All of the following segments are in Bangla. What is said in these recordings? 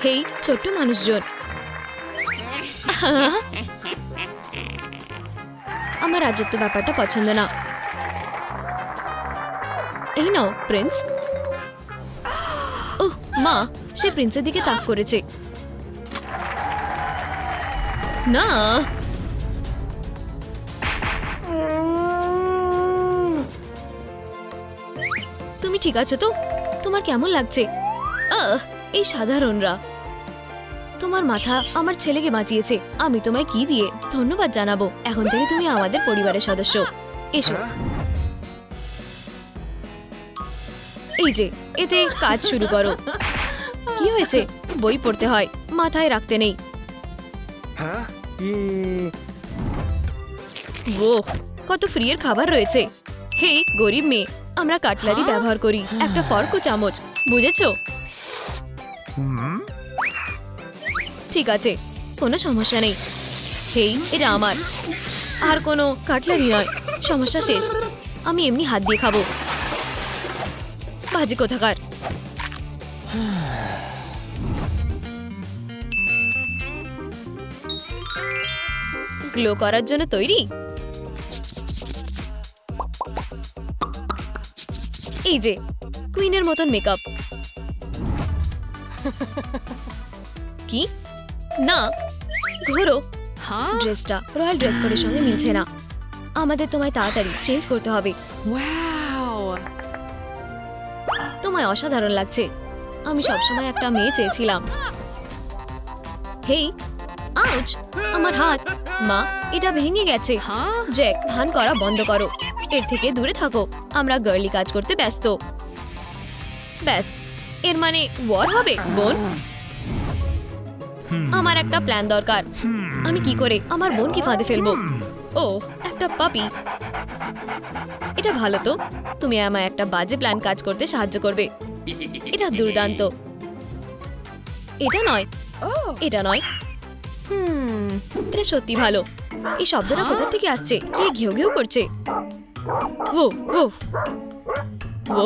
হেই ছোট্ট মানুষজন, আমার রাজত্ব ব্যাপারটা পছন্দ না। এই নাও প্রিন্স। ওহ মা, সে প্রিন্সের দিকে তাক করেছে। না, তুমি ঠিক আছো তো? তোমার কেমন লাগছে? এই সাধারণরা। তোমার মাথা আমার ছেলেকে বাঁচিয়েছে। আমি তোমায় কি দিয়ে ধন্যবাদ জানাবো? এখন থেকে তুমি আমাদের পরিবারের সদস্য। এসো। এই যে, এতে কাজ শুরু করো। কি হয়েছে? বই পড়তে হয়, মাথায় রাখতে নেই। ওহ, কত ফ্রি এর খাবার রয়েছে। হেই গরিব মেয়ে, আমরা কাটলারি ব্যবহার করি, একটা ফর্ক ও চামচ, বুঝেছো? ঠিক আছে, কোনো সমস্যা নেই। হেই, এটা আমার, আর কোনো কাটলারি নয়। সমস্যা শেষ। আমি এমনি হাত দিয়ে খাবো। বাজে কোথাকার। গ্লো করার জন্য তৈরি? এই যে কুইনের মতন মেকআপ। কি না, ধরো ড্রেসটা রয়্যাল ড্রেস কোডের সঙ্গে মিলছে না। আমাদের তোমায় তাড়াতাড়ি চেঞ্জ করতে হবে। তোমায় অসাধারণ লাগছে। আমি সবসময় একটা মেয়ে চেয়েছিলাম। হেই, আউচ, আমার হাত। মা, এটা ভেঙে গেছে। জ্যাক, ভান করা বন্ধ করো। এর থেকে দূরে থাকো। আমরা গার্লি কাজ করতে ব্যস্ত। ব্যাস, এর মানে ওয়ার হবে বোন? আমার একটা প্ল্যান দরকার। আমি কি করে আমার বোনকে ফাঁদে ফেলবো? ও, একটা পাপি। এটা ভালো তো। তুমি আমায় একটা বাজে প্ল্যান কাজ করতে সাহায্য করবে। এটা দুর্দান্ত। এটা নয়, এটা নয়। এটা সত্যি ভালো। এই শব্দটা কোথা থেকে আসছে? কে ঘেউ ঘেউ করছে? ও ও ও,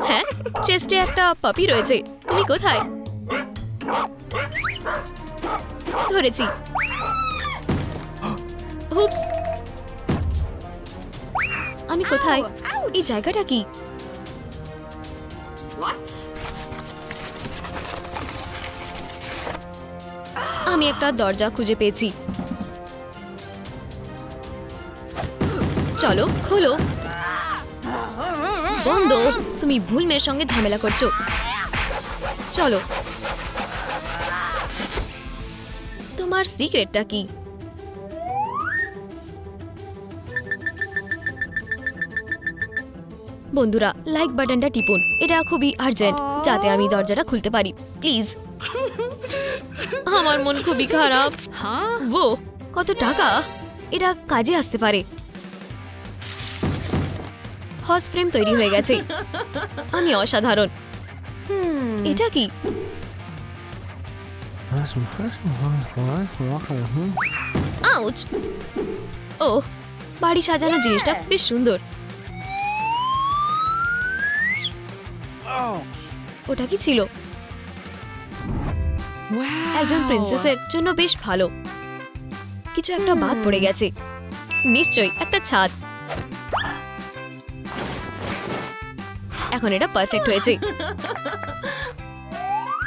হ্যাঁ, চেস্টে একটা পাপি রয়েছে। তুমি কোথায়? ধরেছি। হুপস, আমি কোথায়? এই জায়গাটা কি? আমি একটা দরজা খুঁজে পেয়েছি। চলো খোলো। বন্ধ। তুমি ভুল মেয়ের সঙ্গে ঝামেলা করছো। চলো। তোমার সিক্রেটটা কি? বন্ধুরা, লাইক বাটনটা টিপুন। এটা খুবই আর্জেন্ট, যাতে আমি দরজাটা খুলতে পারি। প্লিজ। আমার মন খুবই খারাপ। ও, কত টাকা! এটা কাজে আসতে পারে। হর্স ফ্রেম তৈরি হয়ে গেছে। আমি অসাধারণ। এটা কি? আউচ! ও, বাড়ি সাজানো জিনিসটা বেশ সুন্দর। ওটা কি ছিল? একজন প্রিন্সেসের জন্য বেশ ভালো। কিছু একটা বাদ পড়ে গেছে। নিশ্চয়ই একটা ছাদ। এখন এটা পারফেক্ট হয়েছে।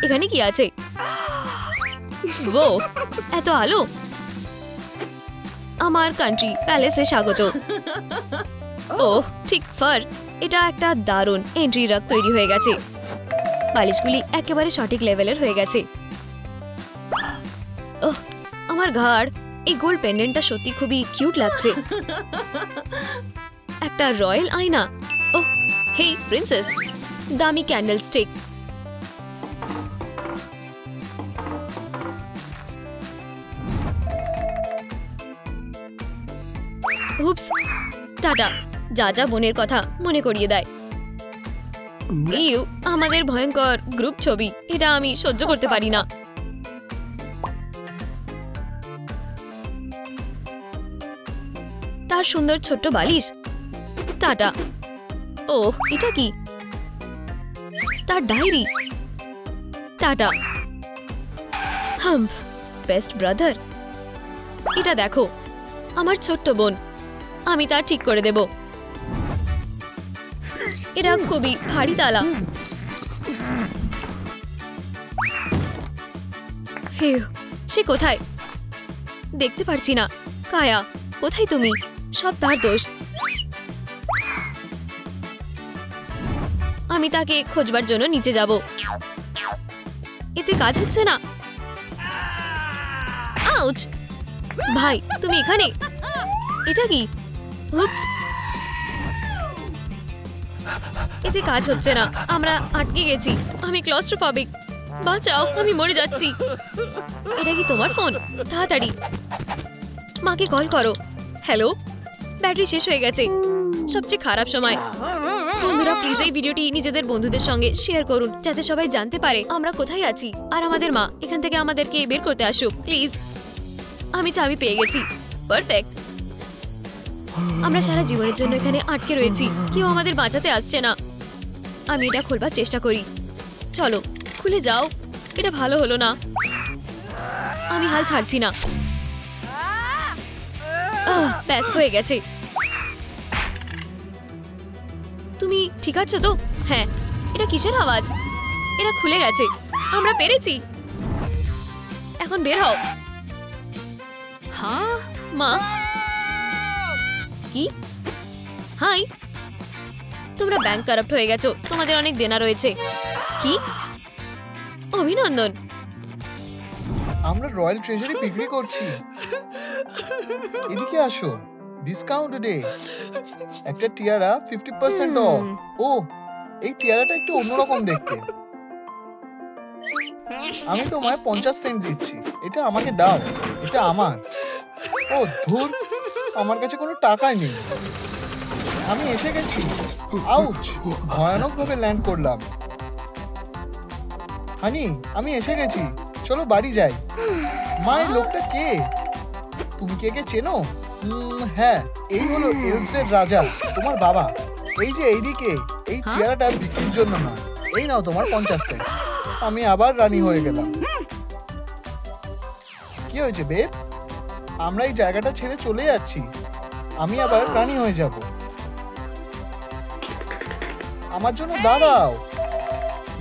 এখানে কি আছে? ও, এত আলো! আমার কান্ট্রি প্যালেসে স্বাগত। ও, ঠিক ফার। এটা একটা দারুণ এন্ট্রি রাগ তৈরি হয়ে গেছে। বালিশগুলি একেবারে সঠিক লেভেলের হয়ে গেছে। ওহ, আমার ঘাড়। এই গোল্ড পেন্ডেন্টটা সত্যি খুবই কিউট লাগছে। একটা রয়্যাল আয়না। ওহ, হেই প্রিন্সেস, দামি ক্যান্ডেল স্টিক। Hoops, tata. যা যা বোনের কথা মনে করিয়ে দেয়। ইউ, আমাদের ভয়ঙ্কর গ্রুপ ছবি। এটা আমি সহ্য করতে পারি না। তার সুন্দর ছোট্ট বালিশ। টাটা। ও, এটা কি? তার ডায়েরি। টাটা। বেস্ট ব্রাদার, এটা দেখো আমার ছোট্ট বোন, আমি তা ঠিক করে দেব। এটা খুবই ভারী তালা। হেউ, সে কোথায়? দেখতে পারছি না। কায়া, কোথায় তুমি? সব তার দোষ। আমি তাকে খোঁজবার জন্য নিচে যাব। এতে কাজ হচ্ছে না। আউচ! ভাই, তুমি এখানে? এটা কি? উপস! এতে কাজ হচ্ছে না। আমরা আটকে গেছি। আমি ক্লস্ট্রোফোবিক। বাঁচাও, আমি মরে যাচ্ছি। এটা কি তোমার ফোন? তাড়াতাড়ি মাকে কল করো। হ্যালো, ব্যাটারি শেষ হয়ে গেছে। সবচেয়ে খারাপ সময়। বন্ধুরা, প্লিজ এই ভিডিওটি নিজেদের বন্ধুদের সঙ্গে শেয়ার করুন, যাতে সবাই জানতে পারে আমরা কোথায় আছি আর আমাদের মা এখান থেকে আমাদেরকে বের করতে আসুক, প্লিজ। আমি চাবি পেয়ে গেছি। পারফেক্ট। আমরা সারা জীবনের জন্য এখানে আটকে রয়েছি। কেউ আমাদের বাঁচাতে আসছে না। আমি এটা খোলবার চেষ্টা করি। চলো, খুলে যাও। এটা ভালো হলো না। আমি হাল ছাড়ছি না। ব্যাস, হয়ে গেছে। তুমি ঠিক আছো তো? হ্যাঁ। এটা কিসের আওয়াজ? এটা খুলে গেছে। আমরা পেরেছি। এখন বের হও। হ্যাঁ মা। কি? হাই, তোমরা ব্যাংক কারাপ্ট হয়ে গেছো। তোমাদের অনেক দেনা রয়েছে। কি? অভিনন্দন। আমরা রয়্যাল ট্রেজারি বিক্রি করছি। এদিকে আসো, ডিসকাউন্ট ডে। একটা টিয়ারা 50% অফ। ও, এই টিয়ারাটা একটু অন্যরকম দেখতে। আমি তোমায় 50 সেন্ট দিচ্ছি। এটা আমাকে দাও, এটা আমার। ও ধুর, আমার কাছে কোনো টাকাই নেই। আমি এসে গেছি। আউচ! ভয়ানকভাবে ল্যান্ড করলাম। হানি, আমি এসে গেছি। চলো বাড়ি যাই। মায়ের লোকটা কে? তুমি কে চেনো? হ্যাঁ, এই হলো এলভসের রাজা, তোমার বাবা। এই যে এইদিকে, এই টিয়ারাটা বিক্রির জন্য না। এই নাও তোমার 50 সেন্ট। আমি আবার রানী হয়ে গেলাম। কি হয়েছে বেব? আমরা এই জায়গাটা ছেড়ে চলে যাচ্ছি। আমি আবার রানী হয়ে যাব। আমার জন্য দাঁড়াও।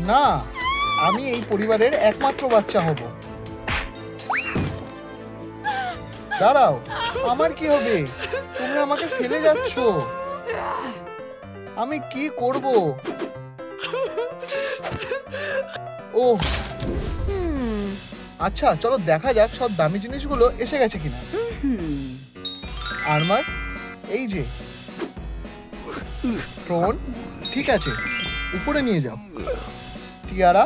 না, আমি এই পরিবারের একমাত্র বাচ্চা হব। দাঁড়াও, আমার কি হবে? তুমি আমাকে ফেলে যাচ্ছ। আমি কি করব? ও আচ্ছা, চলো দেখা যাক সব দামি জিনিসগুলো এসে গেছে কিনা। আর্মার, এই যে ট্রোন, ঠিক আছে, উপরে নিয়ে যাও। টিয়ারা,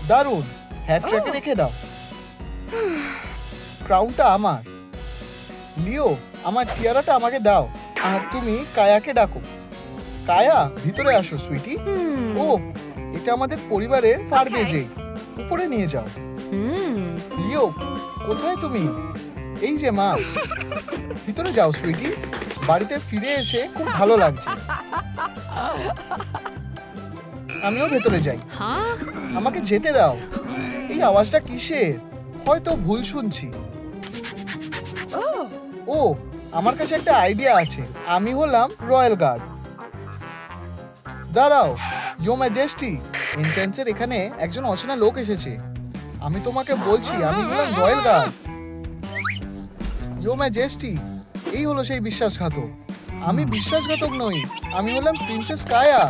দারুণ। হ্যাট ট্র্যাকে রেখে দাও। ক্রাউনটা আমার। লিও, আমার টিয়ারাটা আমাকে দাও। আর তুমি কায়াকে ডাকো। কায়া, ভিতরে আসো সুইটি। ও, এটা আমাদের পরিবারের ফার বেজে। উপরে নিয়ে যাও। লিও, কোথায় তুমি? এই যে মা। ভিতরে যাও সুইটি। বাড়িতে ফিরে এসে খুব ভালো লাগছে। আমিও ভেতরে যাই। আমাকে যেতে দাও। এই আওয়াজটা কিসের? হয়তো ভুল শুনছি। ও, আমার কাছে একটা আইডিয়া আছে। আমি হলাম রয়্যাল গার্ড। দাঁড়াও, ইয়োর ম্যাজেস্টি, এন্ট্রান্সের এখানে একজন অচেনা লোক এসেছে। আমি তোমাকে বলছি, আমি হলাম রয়্যাল গার্ড। ইয়োর ম্যাজেস্টি, এই হলো সেই বিশ্বাসঘাতক। আমি বিশ্বাসঘাতক নই, আমি হলাম প্রিন্সেস কায়া।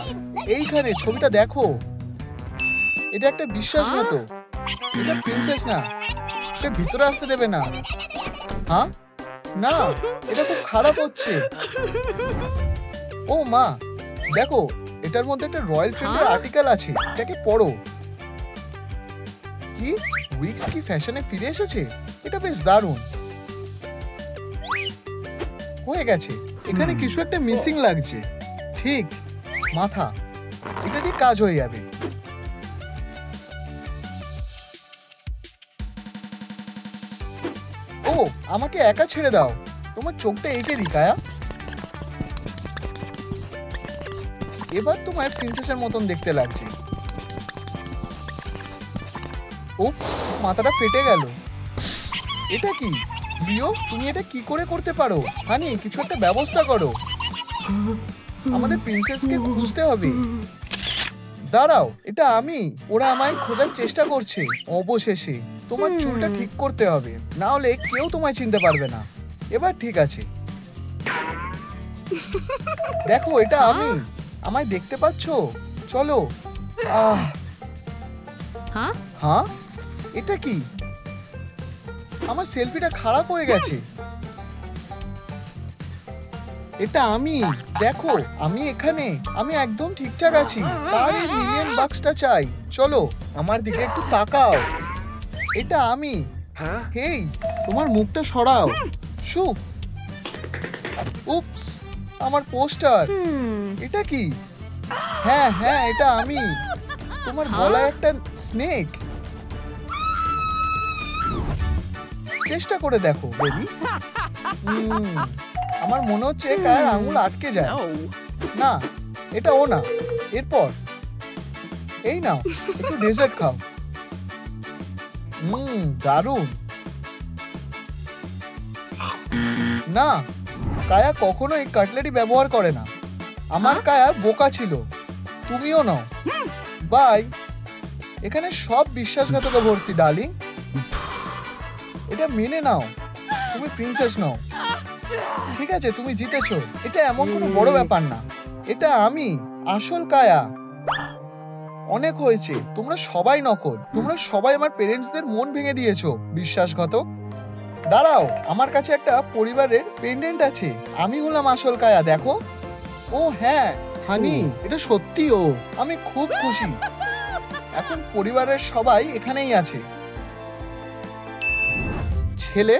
এইখানে ছবিটা দেখো। এটা একটা বিশ্বাসঘাতক। এটা প্রিন্সেস না। সে ভিতরে আসতে দেবে না। হ্যাঁ না, এটা খুব খারাপ হচ্ছে। ও মা, দেখো, এটার মধ্যে একটা রয়্যাল ট্রেন্ডের আর্টিকেল আছে। এটাকে পড়ো। কি উইক্স কি ফ্যাশনে ফিরে এসেছে? এটা বেশ দারুণ। হয়ে গেছে। এখানে কিছু একটা মিসিং লাগছে। ঠিক, মাথা। এটা দিয়ে কাজ হয়ে যাবে। ও, আমাকে একা ছেড়ে দাও। তোমার চোখটা এঁকে দি কায়া। এবার তোমার প্রিন্সেসের মতন দেখতে লাগছে। উপস, মাথাটা ফেটে গেল। এটা কি লিও, তুমি এটা কি করে করতে পারো? হানি, কিছু একটা ব্যবস্থা করো, আমাদের প্রিন্সেসকে খুঁজতে হবে। দাঁড়াও, এটা আমি। ওরা আমায় খোঁজার চেষ্টা করছে। অবশেষে তোমার চুলটা ঠিক করতে হবে, না হলে কেউ তোমায় চিনতে পারবে না। এবার ঠিক আছে, দেখো এটা আমি। আমায় দেখতে পাচ্ছো? চলো। হ্যাঁ, এটা কি? আমার সেলফিটা খারাপ হয়ে গেছে। এটা আমি, দেখো আমি এখানে। আমি একদম ঠিকঠাক আছি। তার এই মিলিয়ন বাক্সটা চাই। চলো আমার দিকে একটু তাকাও। এটা আমি। হেই, তোমার মুখটা সরাও। শুপ। উপস, আমার পোস্টার। এটা কি? হ্যাঁ হ্যাঁ, এটা আমি। তোমার গলায় একটা স্নেক। চেষ্টা করে দেখো বেবি। আমার মনে হচ্ছে কার আঙুল আটকে যায়। না, এটা ও না। এরপর এই নাও, একটু ডেজার্ট খাও। দারুণ। না, কায়া কখনোই কাটলারি ব্যবহার করে না। আমার কায়া বোকা ছিল। তুমিও নাও। বাই। এখানে সব বিশ্বাসঘাতকে ভর্তি ডার্লিং। এটা মেনে নাও, তুমি প্রিন্সেস নাও। ঠিক আছে, তুমি জিতেছো। এটা এমন কোনো বড় ব্যাপার না। এটা আমি, আসল কায়া। অনেক হয়েছে, তোমরা সবাই নকল। তোমরা সবাই আমার পেরেন্টসদের মন ভেঙে দিয়েছো, বিশ্বাসঘাতক। দাঁড়াও, আমার কাছে একটা পরিবারের পেন্ডেন্ট আছে। আমি হলাম আসল কায়া, দেখো। ও হ্যাঁ হানি, এটা সত্যি ও। আমি খুব খুশি। এখন পরিবারের সবাই এখানেই আছে। ছেলে,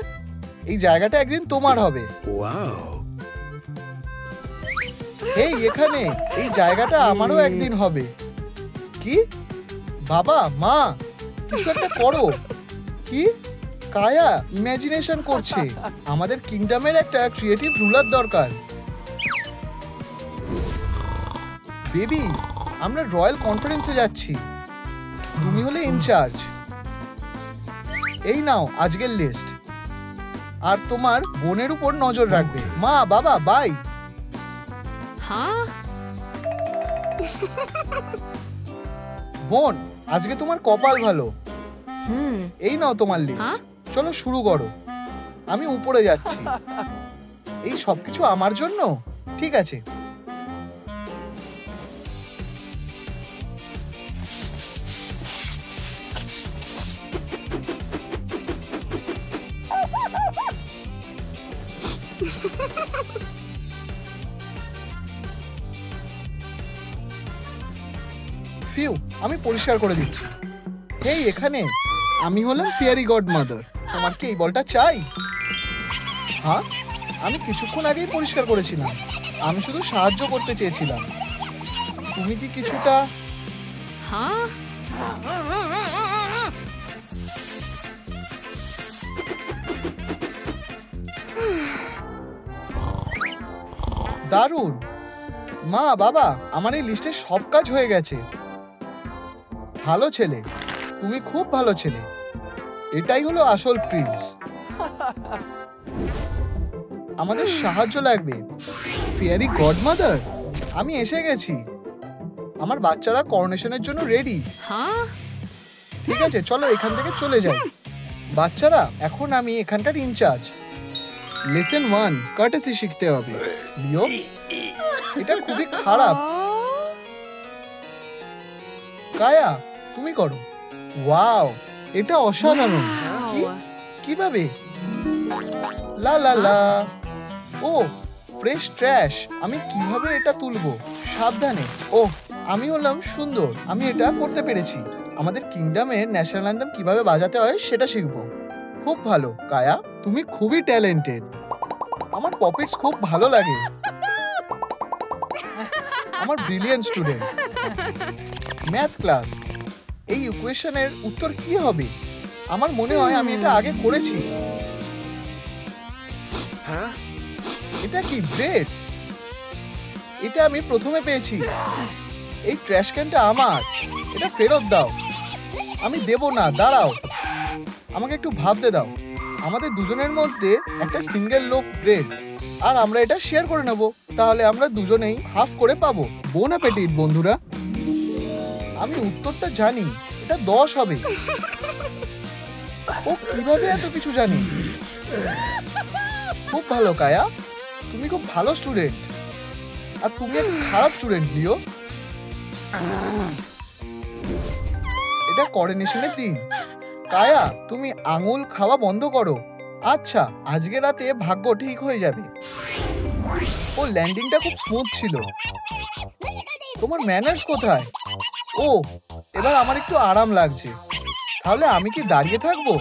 এই জায়গাটা একদিন তোমার হবে। এই এখানে এই জায়গাটা আমারও একদিন হবে। কি? বাবা মা, কিছু একটা করো। কি? কায়া ইমাজিনেশন করছে। আমাদের কিংডমের একটা ক্রিয়েটিভ রুলার দরকার। বেবি, আমরা রয়্যাল কনফারেন্সে যাচ্ছি। তুমি হলে ইনচার্জ। এই নাও আজকের লিস্ট। আর তোমার বোনের উপর নজর রাখবে। মা বাবা বাই। বোন, আজকে তোমার কপাল ভালো। এই নাও তোমার লিস্ট। চলো শুরু করো। আমি উপরে যাচ্ছি। এই সবকিছু আমার জন্য? ঠিক আছে। ফিউ, আমি পরিষ্কার করে দিচ্ছি। এই এখানে আমি হলাম ফেয়ারি গড মাদার। তোমার কি এই বলটা চাই? হ্যাঁ, আমি কিছুক্ষণ আগেই পরিষ্কার করেছিলাম। আমি শুধু সাহায্য করতে চেয়েছিলাম। তুমি কি কিছুটা? দারুণ। মা বাবা, আমার এই লিস্টে সব কাজ হয়ে গেছে। ভালো ছেলে, তুমি খুব ভালো ছেলে। এটাই হলো আসল প্রিন্স। আমাদের সাহায্য লাগবে। ফেয়ারি গডমাদার, আমি এসে গেছি। আমার বাচ্চারা করোনেশনের জন্য রেডি। ঠিক আছে, চলো এখান থেকে চলে যাই। বাচ্চারা, এখন আমি এখানকার ইনচার্জ। লেসন 1, কার্টেসি শিখতে হবে। লিও, এটা খুবই খারাপ। কায়া, তুমি করো। ওয়াও, এটা অসাধারণ। কিভাবে? লা লা লা। ও, ফ্রেশ ট্র্যাশ। আমি কিভাবে এটা তুলবো? সাবধানে। ওহ, আমি হলাম সুন্দর। আমি এটা করতে পেরেছি। আমাদের কিংডমের ন্যাশনাল অ্যান্থেম কিভাবে বাজাতে হয় সেটা শিখবো। খুব ভালো কায়া, তুমি খুবই ট্যালেন্টেড। আমার পপিটস খুব ভালো লাগে। আমার ব্রিলিয়েন্ট স্টুডেন্ট। ম্যাথ ক্লাস, এই ইকুয়েশনের উত্তর কি হবে? আমার মনে হয় আমি এটা আগে করেছি। এটা কি ব্রেড? এটা আমি প্রথমে পেয়েছি। এই ট্র্যাশ ক্যানটা আমার। এটা ফেরত দাও। আমি দেব না, দাঁড়াও, আমাকে একটু ভাবতে দাও। আমাদের দুজনের মধ্যে একটা সিঙ্গেল লোফ ব্রেড, আর আমরা এটা শেয়ার করে নেব। তাহলে আমরা দুজনেই হাফ করে পাবো। বোন অ্যাপেটিট বন্ধুরা। আমি উত্তরটা জানি, এটা 10 হবে। ও কিভাবে এত কিছু জানি? খুব ভালো কায়া, তুমি খুব ভালো স্টুডেন্ট। আর তুমি একটা খারাপ স্টুডেন্ট লিও। এটা কোঅর্ডিনেশনের দিন। কায়া, তুমি আঙুল খাওয়া বন্ধ করো। আচ্ছা, আজকে রাতে ভাগ্য ঠিক হয়ে যাবে। ও ল্যান্ডিংটা খুব স্মুথ ছিল। তোমার ম্যানার্স কোথায়? ও, এবার আমার একটু আরাম লাগছে। তাহলে আমি কি দাঁড়িয়ে থাকবো?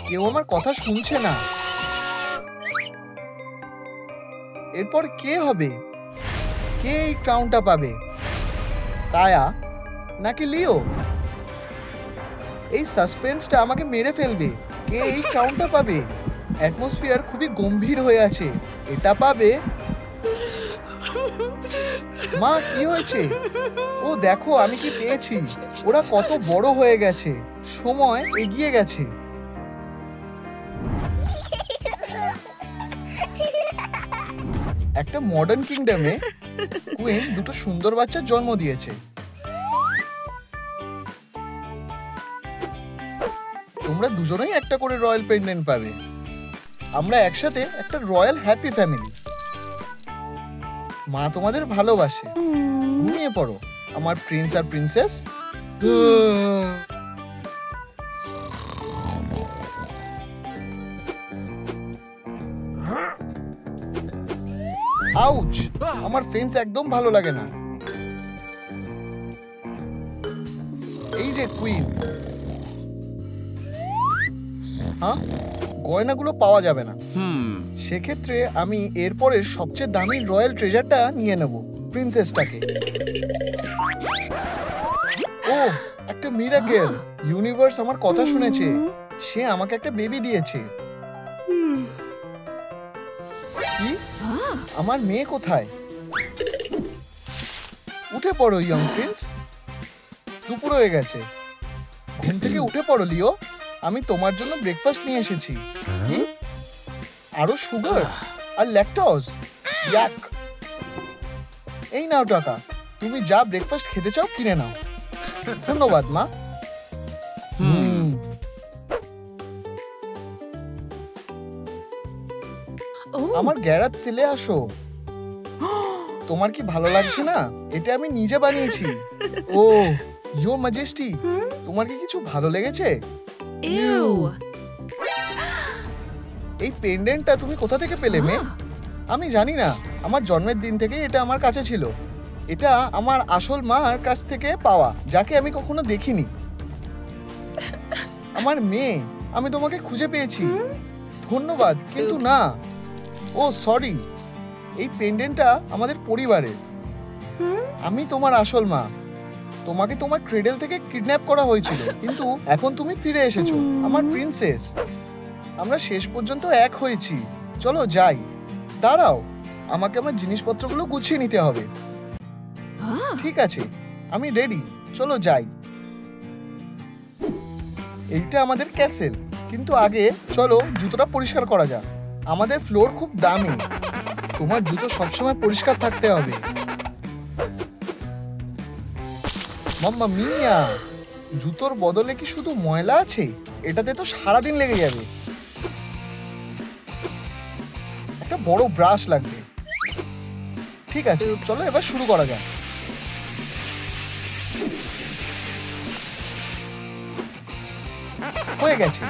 কেউ আমার কথা শুনছে না। এরপর কে হবে? কে এই ক্রাউনটা পাবে? কায়া নাকি লিও? এই সাসপেন্সটা আমাকে মেরে ফেলবে। কে এই ক্রাউনটা পাবে? অ্যাটমসফিয়ার খুবই গম্ভীর হয়ে আছে। এটা পাবে। মা, কি হয়েছে? ও দেখো আমি কি পেয়েছি। ওরা কত বড় হয়ে গেছে। সময় এগিয়ে গেছে। একটা মডার্ন কিংডমে কুইন দুটো সুন্দর বাচ্চার জন্ম দিয়েছে। তোমরা দুজনেই একটা করে রয়্যাল পেন্ডেন্ট পাবে। আমরা একসাথে একটা রয়্যাল হ্যাপি ফ্যামিলি। মা তোমাদের ভালোবাসে। ঘুমিয়ে পড়ো আমার প্রিন্স আর প্রিন্সেস। আউচ! আমার ফেন্স একদম ভালো লাগে না। এই যে কুইন। হ্যাঁ, গয়নাগুলো পাওয়া যাবে না। সেক্ষেত্রে আমি এরপরে সবচেয়ে দামি রয়্যাল ট্রেজারটা নিয়ে নেব, প্রিন্সেসটাকে। ও, একটা মিরাকেল। ইউনিভার্স আমার কথা শুনেছে। সে আমাকে একটা বেবি দিয়েছে। কি? আমার মেয়ে কোথায়? উঠে পড়ো ইয়ং প্রিন্স। দুপুর হয়ে গেছে। ঘুম থেকে উঠে পড়ো লিও। আমি তোমার জন্য ব্রেকফাস্ট নিয়ে এসেছি। কি? আরো সুগার আর ল্যাকটোজ? ইয়াক! এই নাও টাকা। তুমি যা ব্রেকফাস্ট খেতে চাও কিনে নাও। ধন্যবাদ মা। আমার গ্যারাজ ছেলে আসো। তোমার কি ভালো লাগছে না? এটা আমি নিজে বানিয়েছি। ও, ইয়োর ম্যাজেস্টি, তোমার কি কিছু ভালো লেগেছে? এই পেন্ডেন্টটা তুমি কোথা থেকে পেলে মেয়ে? আমি জানি না। আমার জন্মের দিন থেকে এটা আমার কাছে ছিল। এটা আমার আসল মার কাছ থেকে পাওয়া, যাকে আমি কখনো দেখিনি। আমার মেয়ে, আমি তোমাকে খুঁজে পেয়েছি। ধন্যবাদ, কিন্তু না। ও সরি, এই পেন্ডেন্টটা আমাদের পরিবারের। আমি তোমার আসল মা। তোমাকে তোমার ক্রেডেল থেকে কিডন্যাপ করা হয়েছিল, কিন্তু এখন তুমি ফিরে এসেছো, আমার প্রিন্সেস। আমরা শেষ পর্যন্ত এক হয়েছি। চলো যাই। দাঁড়াও, আমাকে আমার জিনিসপত্রগুলো গুছিয়ে নিতে হবে। ঠিক আছে, আমি রেডি। চলো যাই। এইটা আমাদের ক্যাসেল, কিন্তু আগে চলো জুতোটা পরিষ্কার করা যাক। আমাদের ফ্লোর খুব দামি। তোমার জুতো সবসময় পরিষ্কার থাকতে হবে। মাম্মা মিয়া, জুতোর বদলে কি শুধু ময়লা আছে? এটাতে তো সারাদিন লেগে যাবে। একটা বড় ব্রাশ লাগবে। ঠিক আছে, চলো এবার শুরু করা যাক। হয়ে গেছে।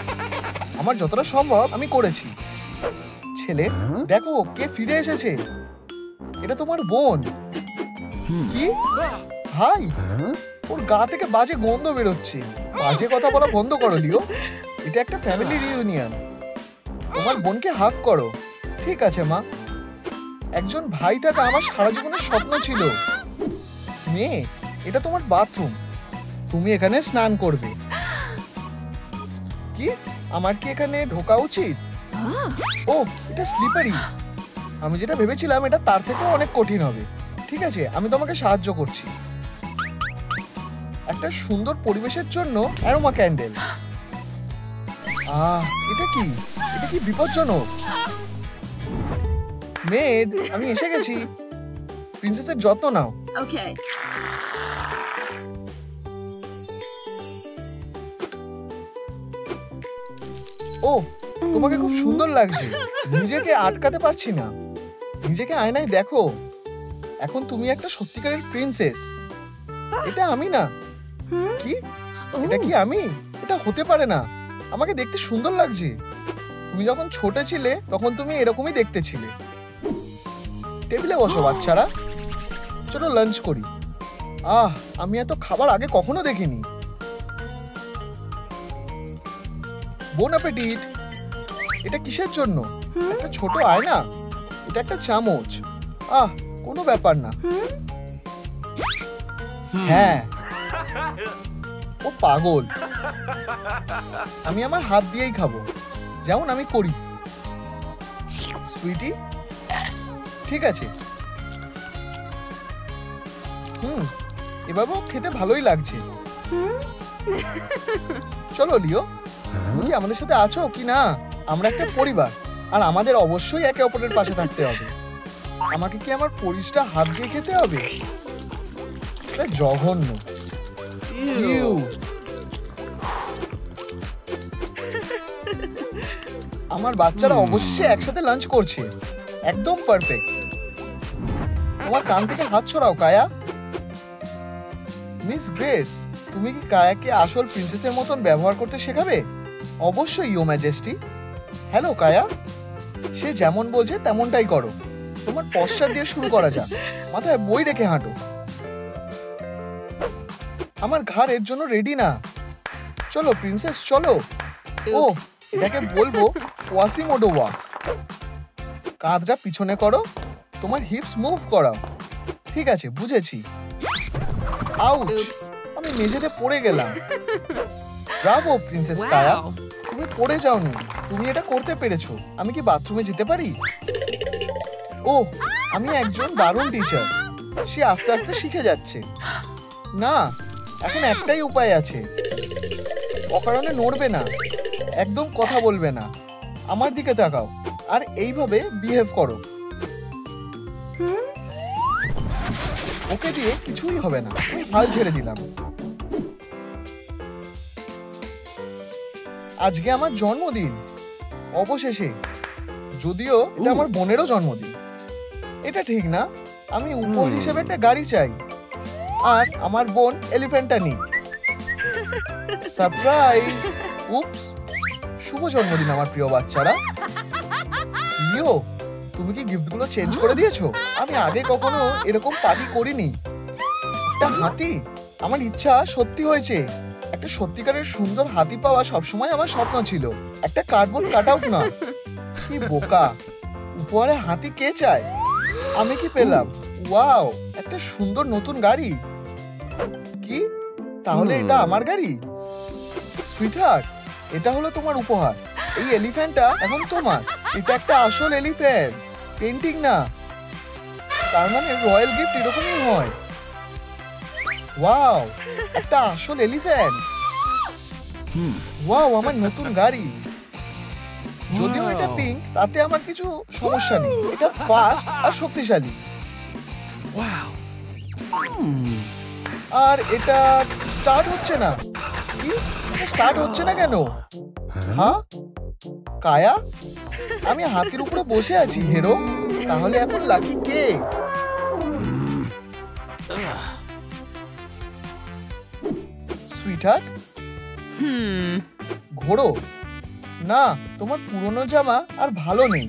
আমার যতটা সম্ভব আমি করেছি। ছেলে, দেখো কে ফিরে এসেছে। এটা তোমার বোন। কি ভাই? ওর গা থেকে বাজে গন্ধ বেরোচ্ছে। বাজে কথা বলা বন্ধ করো লিও। এটা একটা ফ্যামিলি রিউনিয়ন। তোমার বোনকে হাগ করো। ঠিক আছে মা। একজন ভাই থাকা আমার সারা জীবনের স্বপ্ন ছিল। মেয়ে, এটা তোমার বাথরুম। তুমি এখানে স্নান করবে। কি? আমার কি এখানে ঢোকা উচিত? ও, এটা স্লিপারি। আমি যেটা ভেবেছিলাম এটা তার থেকেও অনেক কঠিন হবে। ঠিক আছে, আমি তোমাকে সাহায্য করছি। একটা সুন্দর পরিবেশের জন্য অ্যারোমা ক্যান্ডেল। এটা কি? এটা কি বিপজ্জনক? মেড, আমি এসে গেছি। প্রিন্সেসের যত্ন নাও। Okay. ও, তোমাকে খুব সুন্দর লাগছে। নিজেকে আটকাতে পারছি না। নিজেকে আয়নায় দেখো। এখন তুমি একটা সত্যিকারের প্রিন্সেস। এটা আমি না। কি? এটা কি আমি? এটা হতে পারে না। আমাকে দেখতে সুন্দর লাগছে। তুমি যখন ছোট ছিলে তখন তুমি এরকমই দেখতে ছিলে। টেবিলে বসো বাচ্চারা, চলো লাঞ্চ করি। আমি এত খাবার আগে কখনো দেখিনি। বোন অ্যাপেটিট। এটা কিসের জন্য? একটা ছোট আয়না? এটা একটা চামচ। কোনো ব্যাপার না। হ্যাঁ, ও পাগল। আমি আমার হাত দিয়েই খাবো, যেমন আমি করি। সুইটি, ঠিক আছে। এভাবেও খেতে ভালোই লাগছে। চলো লিও, তুমি কি আমাদের সাথে আছো কি না? আমরা একটা পরিবার, আর আমাদের অবশ্যই একে অপরের পাশে থাকতে হবে। আমাকে কি আমার পরিশটা হাত দিয়ে খেতে হবে? এটা জঘন্য। ইউ। আমার বাচ্চারা অবশেষে একসাথে লাঞ্চ করছে। একদম পারফেক্ট। তোমার কান থেকে হাত ছড়াও কায়া। মিস গ্রেস, তুমি কি কায়াকে আসল প্রিন্সেসের মতন ব্যবহার করতে শেখাবে? অবশ্যই ইয়ো ম্যাজেস্টি। হ্যালো কায়া, সে যেমন বলছে তেমনটাই করো। তোমার পশ্চাৎ দিয়ে শুরু করা যাক। মাথায় বই রেখে হাঁটো। আমার ঘাড় এর জন্য রেডি না। চলো প্রিন্সেস, চলো। ও, এটাকে বলবো কোয়াসিমোডো ওয়াক। কাঁধটা পিছনে করো, তোমার হিপস মুভ করাও। ঠিক আছে, বুঝেছি। আউচ, আমি মেঝেতে পড়ে গেলাম। ব্রাভো প্রিন্সেস কায়া, তুমি পড়ে যাওনি। তুমি এটা করতে পেরেছো। আমি কি বাথরুমে যেতে পারি? ও, আমি একজন দারুণ টিচার। সে আস্তে আস্তে শিখে যাচ্ছে। না, এখন একটাই উপায় আছে। অকারণে নড়বে না, একদম কথা বলবে না। আমার দিকে তাকাও আর এইভাবে বিহেভ করো। ওকে দিয়ে কিছুই হবে না, আমি হাল ছেড়ে দিলাম। আজকে আমার জন্মদিন, অবশেষে। যদিও এটা আমার বোনেরও জন্মদিন। এটা ঠিক না, আমি উপহার হিসেবে একটা গাড়ি চাই। আর আমার বোন এলিফ্যান্টটা নিক। সারপ্রাইজ! উপস! শুভ জন্মদিন আমার প্রিয় বাচ্চারা। লিও, তুমি কি গিফটগুলো চেঞ্জ করে দিয়েছো? আমি আগে কখনো এরকম পার্টি করিনি। একটা হাতি, আমার ইচ্ছা সত্যি হয়েছে। একটা সত্যিকারের সুন্দর হাতি পাওয়া সবসময় আমার স্বপ্ন ছিল। একটা কার্ডবোর্ড কাট আউট না। কি বোকা! উপহারে হাতি কে চায়? আমি কি পেলাম? ওয়াও, একটা সুন্দর নতুন গাড়ি। কি? তাহলে এটা আমার গাড়ি? সুইটহার্ট, এটা হলো তোমার উপহার। এই এলিফ্যান্টটা এখন তোমার। এটা একটা আসল এলিফ্যান্ট, পেন্টিং না। তার মানে রয়্যাল গিফট এরকমই হয়। ওয়াও, একটা আসল এলিফ্যান্ট। ওয়াও, আমার নতুন গাড়ি। যদিও এটা পিঙ্ক, তাতে আমার কিছু সমস্যা নেই। এটা ফাস্ট আর শক্তিশালী। আর এটা স্টার্ট হচ্ছে না। কি? এটা স্টার্ট হচ্ছে না কেন? হ্যাঁ কায়া, আমি হাতির উপরে বসে আছি হেরো। তাহলে এখন লাকি কে? সুইটহার্ট, ঘোড়ো। না, তোমার পুরনো জামা আর ভালো নেই।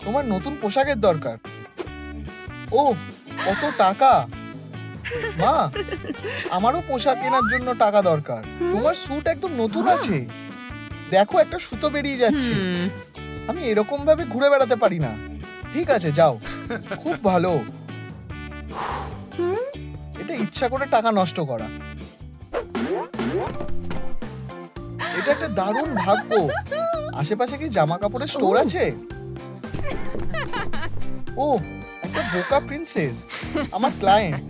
তোমার নতুন পোশাকের দরকার। ও, কত টাকা! মা, আমারও পোশাক কেনার জন্য টাকা দরকার। তোমার স্যুট একদম নতুন আছে। দেখো, একটা সুতো বেরিয়ে যাচ্ছে। আমি এরকম ভাবে ঘুরে বেড়াতে পারি না। ঠিক আছে, যাও। খুব ভালো। এটা ইচ্ছা করে টাকা নষ্ট করা। এটা একটা দারুণ ভাগ্য। আশেপাশে কি জামা কাপড়ের স্টোর আছে? ও, একটা বোকা প্রিন্সেস, আমার ক্লায়েন্ট।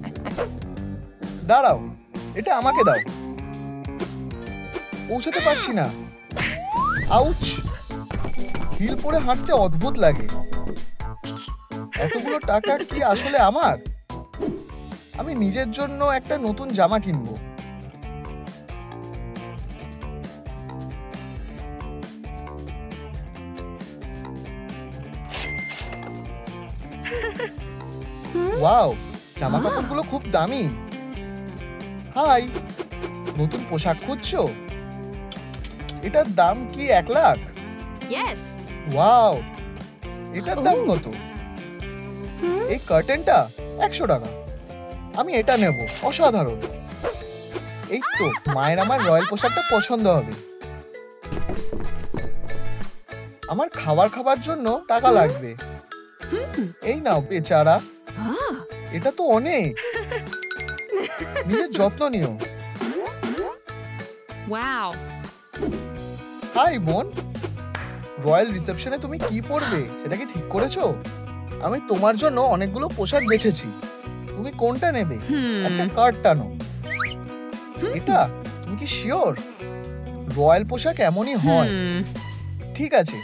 দাঁড়াও, এটা আমাকে দাও। পৌঁছাতে পারছি না। আউচ! হিল পরে হাঁটতে অদ্ভুত লাগে। এতগুলো টাকা কি আসলে আমার? আমি নিজের জন্য একটা নতুন জামা কিনবো। ওয়াও, জামা কাপড়গুলো খুব দামি। হাই, নতুন পোশাক খুঁজছো? এটার দাম কি 1 লাখ? ইয়েস। ওয়াও, এটার দাম কত? এই কার্টেনটা 100 টাকা। আমি এটা নেব, অসাধারণ। এই তো, মায়ের আমার রয়্যাল পোশাকটা পছন্দ হবে। আমার খাবার জন্য টাকা লাগবে। এই নাও বেচারা, এটা তো অনেক। নিজের যত্ন নিও। ওয়াও। হাই বোন, রয়্যাল রিসেপশনে তুমি কি পরবে সেটা কি ঠিক করেছো? আমি তোমার জন্য অনেকগুলো পোশাক বেছেছি, তুমি কোনটা নেবে? একটা কার্ড টানো। এটা? তুমি কি শিওর? রয়্যাল পোশাক এমনই হয়। ঠিক আছে।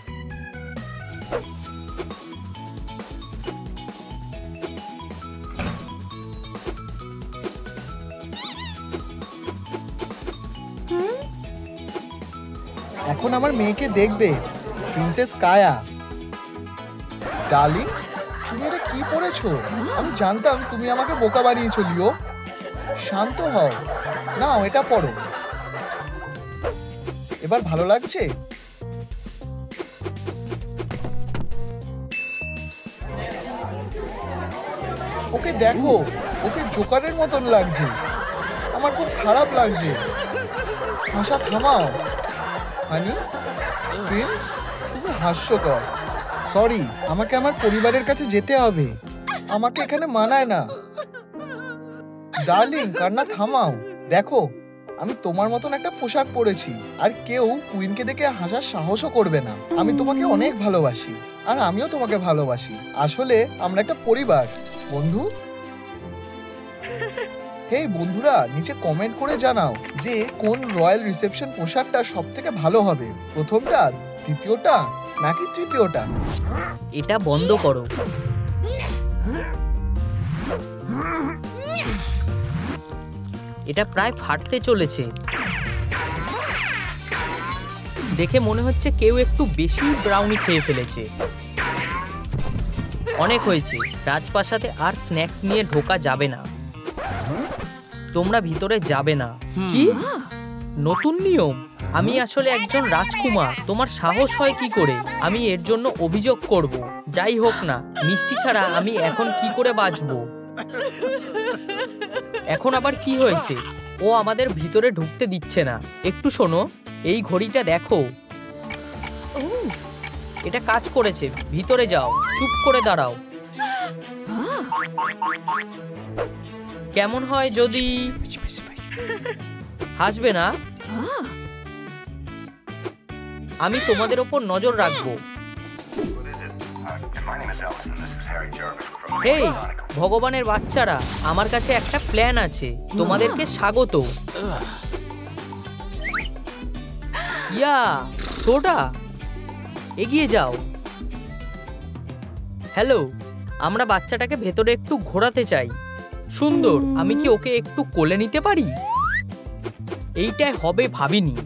এখন আমার মেয়েকে দেখবে, প্রিন্সেস কায়া। ডার্লিং, তুমি এটা কি পরেছো? আমি জানতাম তুমি আমাকে বোকা বানিয়েছো। লিও, শান্ত হও। নাও এটা পরো। এবার ভালো লাগছে? ওকে দেখো, ওকে জোকারের মতন লাগছে। আমার খুব খারাপ লাগছে। হাসা থামাও। হানি, প্রিন্স, তুমি হাস্যকর। সরি, আমাকে আমার পরিবারের কাছে যেতে হবে। আমাকে এখানে মানায় না। ডার্লিং, কান্না থামাও। দেখো, আমি তোমার মতন একটা পোশাক পরেছি, আর কেউ কুইনকে দেখে হাসার সাহসও করবে না। আমি তোমাকে অনেক ভালোবাসি, আর আমিও তোমাকে ভালোবাসি। আসলে আমরা একটা পরিবার। বন্ধু, হেই বন্ধুরা, নিচে কমেন্ট করে জানাও যে কোন রয়্যাল রিসেপশন পোশাকটা সবথেকে ভালো হবে, প্রথমটা, দ্বিতীয়টা নাকি তৃতীয়টা। এটা বন্ধ করো। এটা প্রায় ফাটতে চলেছে। দেখে মনে হচ্ছে কেউ একটু বেশি ব্রাউনি খেয়ে ফেলেছে। অনেক হয়েছে, রাজপ্রাসাদে আর স্ন্যাক্স নিয়ে ঢোকা যাবে না। তোমরা ভিতরে যাবে না। কি নতুন নিয়ম? আমি আসলে একজন রাজকুমার, তোমার সাহস হয় কি করে? আমি এর জন্য অভিযোগ করব। যাই হোক না, মিষ্টি ছাড়া আমি এখন কি করে বাঁচবো? এখন আবার কি হয়েছে? ও আমাদের ভিতরে ঢুকতে দিচ্ছে না। একটু শোনো, এই ঘড়িটা দেখো, এটা কাজ করেছে। ভিতরে যাও, চুপ করে দাঁড়াও। কেমন হয় যদি হাসবে না? আমি তোমাদের ওপর নজর রাখবো। হেই ভগবানের বাচ্চারা, আমার কাছে একটা প্ল্যান আছে। তোমাদেরকে স্বাগত। ইয়া সোডা, এগিয়ে যাও। হ্যালো, আমরা বাচ্চাটাকে ভেতরে একটু ঘোরাতে চাই। সুন্দর, আমি কি ওকে একটু কোলে নিতে পারি? এইটাই হবে ভাবিনি।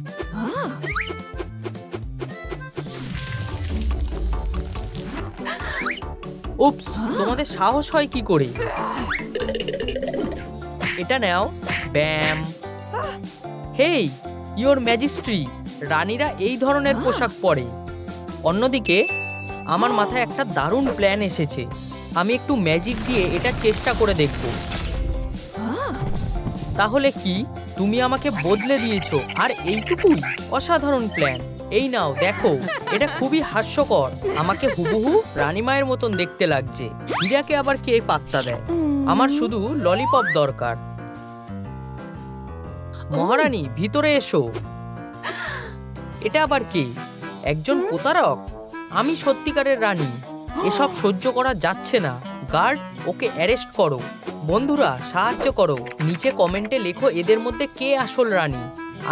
উপস, তোমাদের সাহস হয় কি করে? এটা নাও। ব্যাম। হেই, ইওর ম্যাজিস্ট্রি, রানীরা এই ধরনের পোশাক পরে। অন্যদিকে আমার মাথায় একটা দারুণ প্ল্যান এসেছে। আমি একটু ম্যাজিক দিয়ে এটা চেষ্টা করে দেখব। তাহলে কি তুমি আমাকে বদলে দিয়েছো? আর এইটুকুই? অসাধারণ প্ল্যান। এই নাও দেখো, এটা খুবই হাস্যকর। আমাকে হুবহু রানীমায়ের মতন দেখতে লাগছে। হীরাকে আবার কে পাত্তা দেয়? আমার শুধু ললিপপ দরকার। মহারানী, ভিতরে এসো। এটা আবার কে? একজন প্রতারক? আমি সত্যিকারের রানী। এসব সহ্য করা যাচ্ছে না। গার্ড, ওকে অ্যারেস্ট করো। বন্ধুরা সাহায্য করো, নিচে কমেন্টে লেখো এদের মধ্যে কে আসল রানী।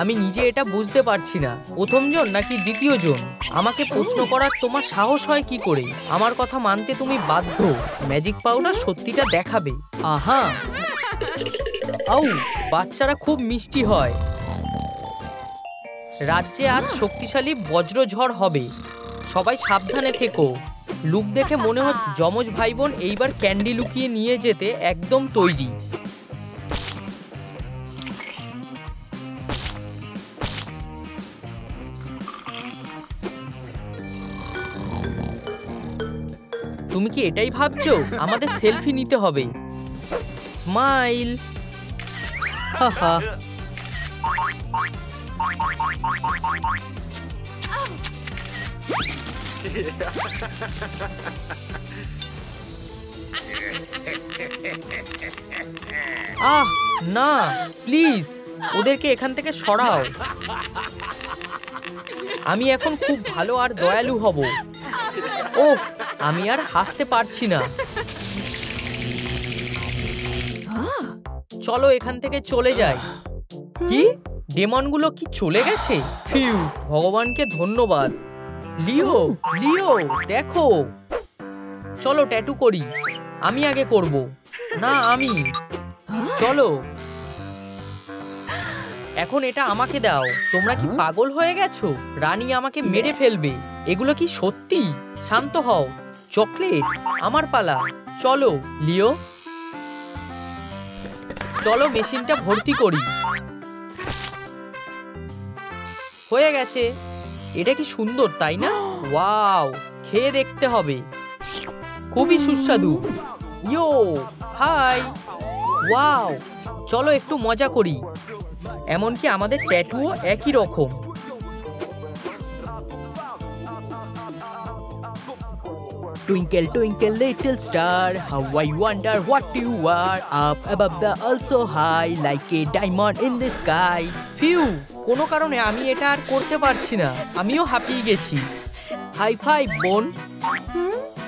আমি নিজে এটা বুঝতে পারছি না, প্রথমজন নাকি দ্বিতীয়জন। আমাকে প্রশ্ন করার তোমার সাহস হয় কি করে? আমার কথা মানতে তুমি বাধ্য। ম্যাজিক পাউডার সত্যিটা দেখাবে। আহা, আউ, বাচ্চারা খুব মিষ্টি হয়। রাজ্যে আজ শক্তিশালী বজ্রঝড় হবে, সবাই সাবধানে থেকো। লুক দেখে মনে হচ্ছে যমজ ভাই বোন এইবার ক্যান্ডি লুকিয়ে নিয়ে যেতে একদম তৈরি। তুমি কি এটাই ভাবছো? আমাদের সেলফি নিতে হবে। স্মাইল। হাহা। আহ না, প্লিজ ওদেরকে এখান থেকে সরাও। আমি এখন খুব ভালো আর দয়ালু হব। ও, আমি আর হাসতে পারছি না। চলো এখান থেকে চলে যাই। কি, ডেমনগুলো কি চলে গেছে? ফিউ, ভগবানকে ধন্যবাদ। লিও, লিও দেখো। চলো ট্যাটু করি। আমি আগে করব। না, আমি। চলো এখন এটা আমাকে দাও। তোমরা কি পাগল হয়ে গেছো? রানী আমাকে মেরে ফেলবে। এগুলো কি সত্যি? শান্ত হও। চকলেট, আমার পালা। চলো লিও, চলো মেশিনটা ভর্তি করি। হয়ে গেছে। এটা কি সুন্দর, তাই না? ওয়াও, খেয়ে দেখতে হবে। খুবই সুস্বাদু। ইয়ো, হাই। ওয়াও, চলো একটু মজা করি। এমনকি আমাদের ট্যাটুও একই রকম। Twinkle, twinkle, little star, how I wonder what you are. Up above the also high, like a diamond in the sky. Phew, কোনো কারণে আমি এটা আর করতে পারছি না। আমিও হাঁপিয়ে গেছি। হাই ফাইভ বোন।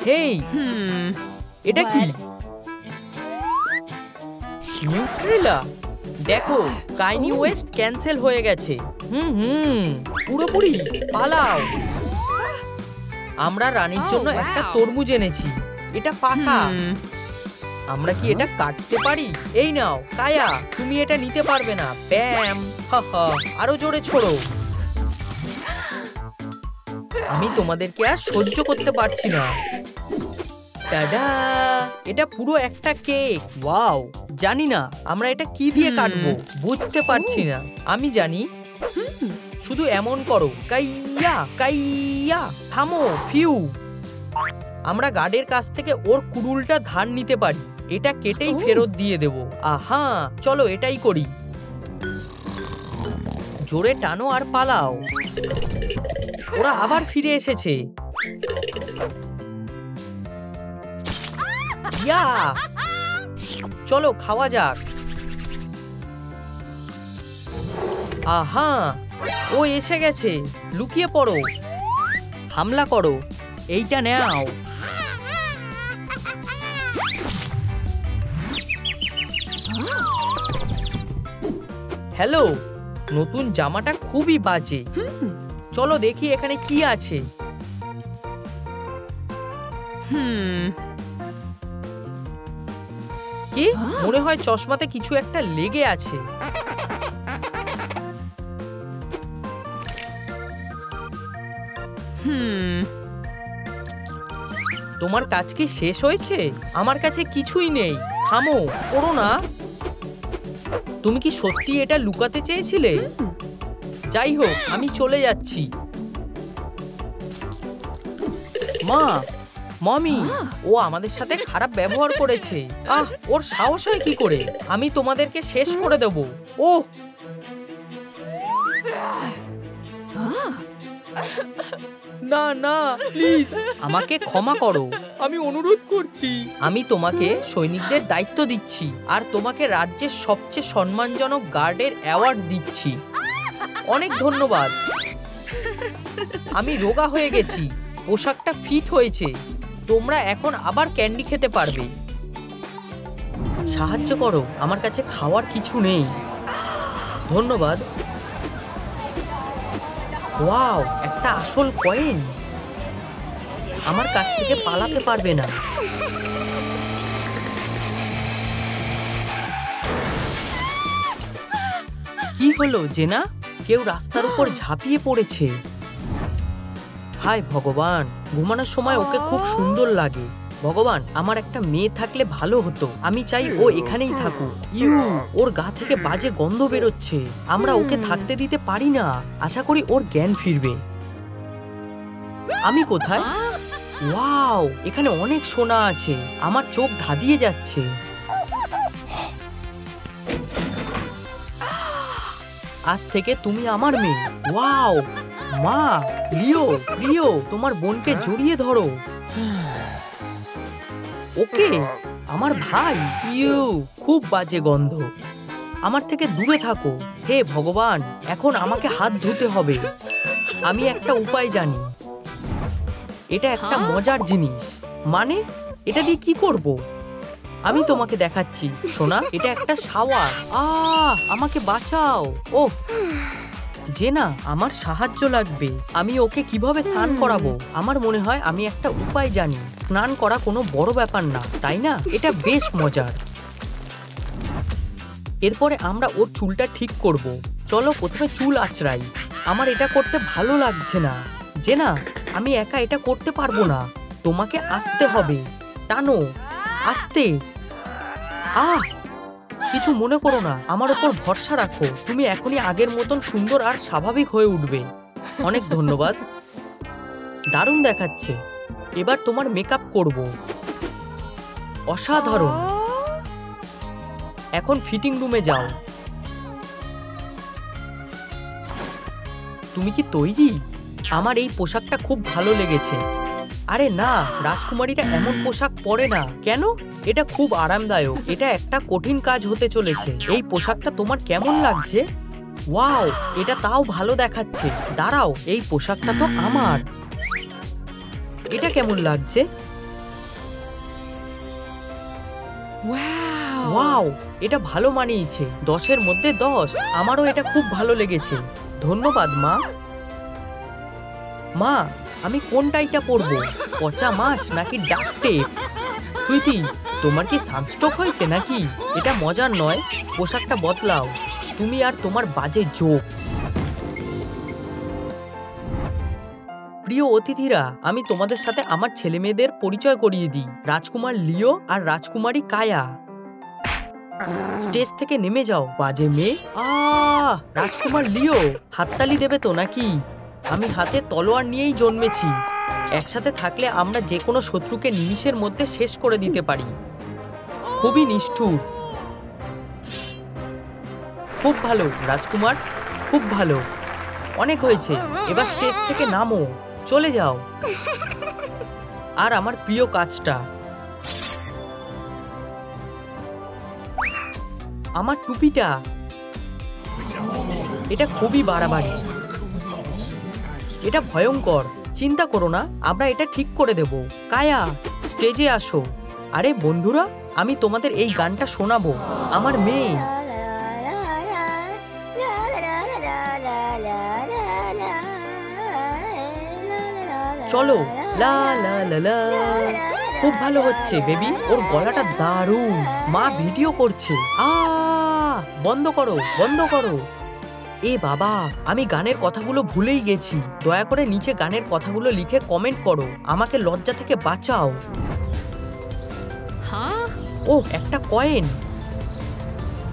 হেই, এটা কি? নিউট্রেলা। দেখো, কাইনি ওয়েস্ট ক্যান্সেল হয়ে গেছে। পুরোপুরি। পালাও। আমরা রানীর জন্য একটা তরমুজ এনেছি। এটা পাকা। আমরা কি এটা কাটতে পারি? এই নাও কায়া, তুমি এটা নিতে পারবে না। ব্যাম। হাহা, আরো জোরে ছোড়ো। আমি তোমাদেরকে আর সহ্য করতে পারছি না। টাডা, এটা পুরো একটা কেক। ওয়াও, জানি না আমরা এটা কি দিয়ে কাটবো, বুঝতে পারছি না। আমি জানি, শুধু এমন করো, কাইয়া কাইয়া। থামো ফিউ। আমরা গার্ডের কাছ থেকে ওর কুড়ুলটা ধার নিতে পারি। এটা কেটেই ফেরত দিয়ে দেব। আহা, চলো এটাই করি। জোরে টানো আর পালাও। ওরা আবার ফিরে এসেছে। ইয়া, চলো খাওয়া যাক। আহা, ও এসে গেছে। লুকিয়ে পড়ো। হামলা করো। এইটা নাও। হ্যালো, নতুন জামাটা খুবই বাজে। চলো দেখি এখানে কি আছে। কি, মনে হয় চশমাতে কিছু একটা লেগে আছে। তোমার কাজ কি শেষ হয়েছে? আমার কাছে কিছুই নেই। থামো, করো না। তুমি কি সত্যি এটা লুকাতে চেয়েছিলে? যাই হোক, আমি চলে যাচ্ছি। মা, মমি, ও আমাদের সাথে খারাপ ব্যবহার করেছে। ওর সাহস হয় কি করে? আমি তোমাদেরকে শেষ করে দেব। ওহ, না না, প্লিজ আমাকে ক্ষমা করো। আমি অনুরোধ করছি। আমি তোমাকে সৈনিকদের দায়িত্ব দিচ্ছি আর তোমাকে রাজ্যের সবচেয়ে সম্মানজনক গার্ডের অ্যাওয়ার্ড দিচ্ছি। অনেক ধন্যবাদ। আমি রোগা হয়ে গেছি। পোশাকটা ফিট হয়েছে। তোমরা এখন আবার ক্যান্ডি খেতে পারবে। সাহায্য করো, আমার কাছে খাওয়ার কিছু নেই। ধন্যবাদ। ওয়াও, একটা আসল কয়েন। আমার কাছ থেকে পালাতে পারবে না। কি হলো জেনা? কেউ রাস্তার উপর ঝাঁপিয়ে পড়েছে। হায় ভগবান, ঘুমানোর সময় ওকে খুব সুন্দর লাগে। ভগবান, আমার একটা মেয়ে থাকলে ভালো হতো। আমি চাই ও এখানেই থাকুক। ইউ, ওর গা থেকে বাজে গন্ধ বেরোচ্ছে। আমরা ওকে থাকতে দিতে পারি না। আশা করি ওর জ্ঞান ফিরবে। আমি কোথায়? ওয়াও, এখানে অনেক সোনা আছে। আমার চোখ ধাঁধিয়ে যাচ্ছে। আজ থেকে তুমি আমার মেয়ে। ওয়াও, মা, লিও, প্রিয়, তোমার বোনকে জড়িয়ে ধরো। ওকে, আমার ভাই। ইউ, খুব বাজে গন্ধ। আমার থেকে দূরে থাকো। হে ভগবান, এখন আমাকে হাত ধুতে হবে। আমি একটা উপায় জানি। এটা একটা মজার জিনিস। মানে, এটা দিয়ে কি করব? আমি তোমাকে দেখাচ্ছি। সোনা, এটা একটা শাওয়ার। আমাকে বাঁচাও। ওহ জেনা, আমার সাহায্য লাগবে। আমি ওকে কিভাবে স্নান করাবো? আমার মনে হয় আমি একটা উপায় জানি। স্নান করা কোনো বড় ব্যাপার না, তাই না? এটা বেশ মজার। এরপরে আমরা ওর চুলটা ঠিক করব। চলো প্রথমে চুল আঁচড়াই। আমার এটা করতে ভালো লাগছে না। জেনা, আমি একা এটা করতে পারবো না। তোমাকে আসতে হবে। টানো, আস্তে। কিছু মনে করো না, আমার উপর ভরসা রাখো। তুমি এখনই আগের মতন সুন্দর আর স্বাভাবিক হয়ে উঠবে। অনেক ধন্যবাদ। দারুণ দেখাচ্ছে। এবার তোমার মেকআপ করব। অসাধারণ। এখন ফিটিং রুমে যাও। তুমি কি তৈরি? আমার এই পোশাকটা খুব ভালো লেগেছে। আরে না, রাজকুমারীরা এমন পোশাক পরে না। কেন? এটা খুব আরামদায়ক। এটা একটা কঠিন কাজ হতে চলেছে। এই পোশাকটা তোমার কেমন লাগছে? ওয়াও, এটা তাও ভালো দেখাচ্ছে। দাঁড়াও, এই পোশাকটা তো আমার। এটা কেমন লাগছে? ওয়াও, এটা ভালো মানিয়েছে। 10-এর মধ্যে 10। আমারও এটা খুব ভালো লেগেছে। ধন্যবাদ মা। মা, আমি কোন টাইটা পরবো? পচা মাছ নাকি ডাক টেপ? সুইটি, তোমার কি সানস্ট্রোক হয়েছে নাকি? এটা মজার নয়। পোশাকটা বদলাও। তুমি আর তোমার বাজে জোক। প্রিয় অতিথিরা, আমি তোমাদের সাথে আমার ছেলে মেয়েদের পরিচয় করিয়ে দিই। রাজকুমার লিও আর রাজকুমারী কায়া। স্টেজ থেকে নেমে যাও, বাজে মেয়ে। রাজকুমার লিও, হাততালি দেবে তো নাকি? আমি হাতে তলোয়ার নিয়েই জন্মেছি। একসাথে থাকলে আমরা যে কোনো শত্রুকে নিমিষের মধ্যে শেষ করে দিতে পারি। খুবই নিষ্ঠুর। খুব ভালো রাজকুমার, খুব ভালো। অনেক হয়েছে, এবার স্টেজ থেকে নামো, চলে যাও। আর আমার প্রিয় কাজটা, আমার টুপিটা। এটা খুবই বাড়াবাড়ি। এটা ভয়ঙ্কর। চিন্তা করো না, আমরা এটা ঠিক করে দেব। কায়া, স্টেজে আসো। আরে বন্ধুরা, আমি তোমাদের এই গানটা শোনাবো। আমার মেয়ে। চলো, লা লা লা লা। খুব ভালো হচ্ছে বেবি। ওর গলাটা দারুণ। মা ভিডিও করছে। বন্ধ করো, বন্ধ করো। এ বাবা, আমি গানের কথাগুলো ভুলেই গেছি। দয়া করে নিচে গানের কথাগুলো লিখে কমেন্ট করো। আমাকে লজ্জা থেকে বাঁচাও। ও, একটা কয়েন।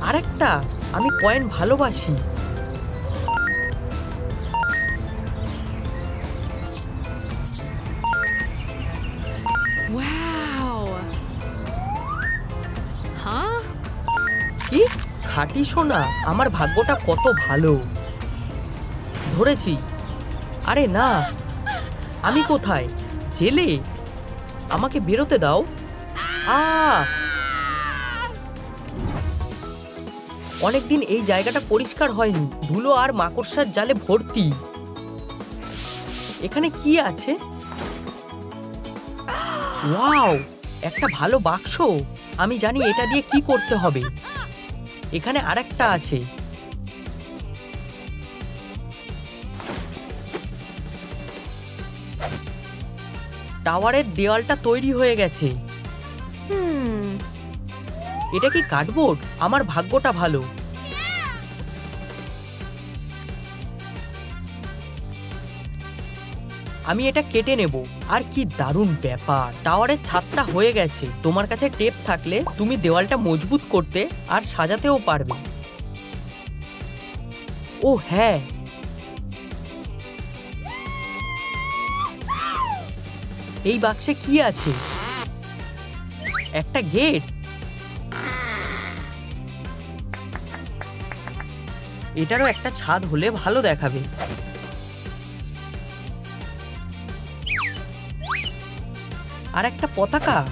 আরেকটা। আমি কয়েন ভালোবাসি। কি খাঁটি সোনা? আমার ভাগ্যটা কত ভালো। ধরেছি। আরে না, আমি কোথায়? জেলে? আমাকে বেরোতে দাও। অনেকদিন এই জায়গাটা পরিষ্কার হয়নি। ধুলো আর মাকড়সার জালে ভর্তি। এখানে কি আছে? ওয়াও, একটা ভালো বাক্স। আমি জানি এটা দিয়ে কি করতে হবে। এখানে আরেকটা আছে। টাওয়ারের দেওয়ালটা তৈরি হয়ে গেছে। এটা কি কার্ডবোর্ড? আমার ভাগ্যটা ভালো। আমি এটা কেটে নেব। আর কি দারুণ ব্যাপার, টাওয়ারের ছাদটা হয়ে গেছে। তোমার কাছে টেপ থাকলে তুমি দেওয়ালটা মজবুত করতে আর সাজাতেও পারবে। ও হ্যাঁ, এই বাক্সে কি আছে? একটা গেট। এটারও একটা ছাদ হলে ভালো দেখাবে। আর একটা পতাকা।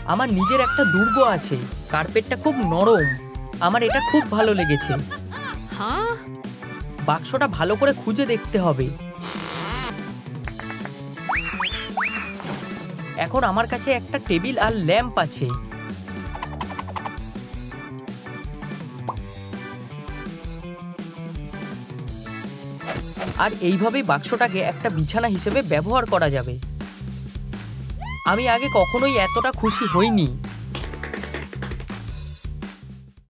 আমার নিজের একটা দুর্গ আছে। কার্পেটটা খুব নরম। আমার এটা খুব ভালো লেগেছে। বাক্সটা ভালো করে খুঁজে দেখতে হবে। এখন আমার কাছে একটা টেবিল আর ল্যাম্প আছে। আর এইভাবেই বাক্সটাকে একটা বিছানা হিসেবে ব্যবহার করা যাবে। আমি আগে কখনোই এতটা খুশি হইনি।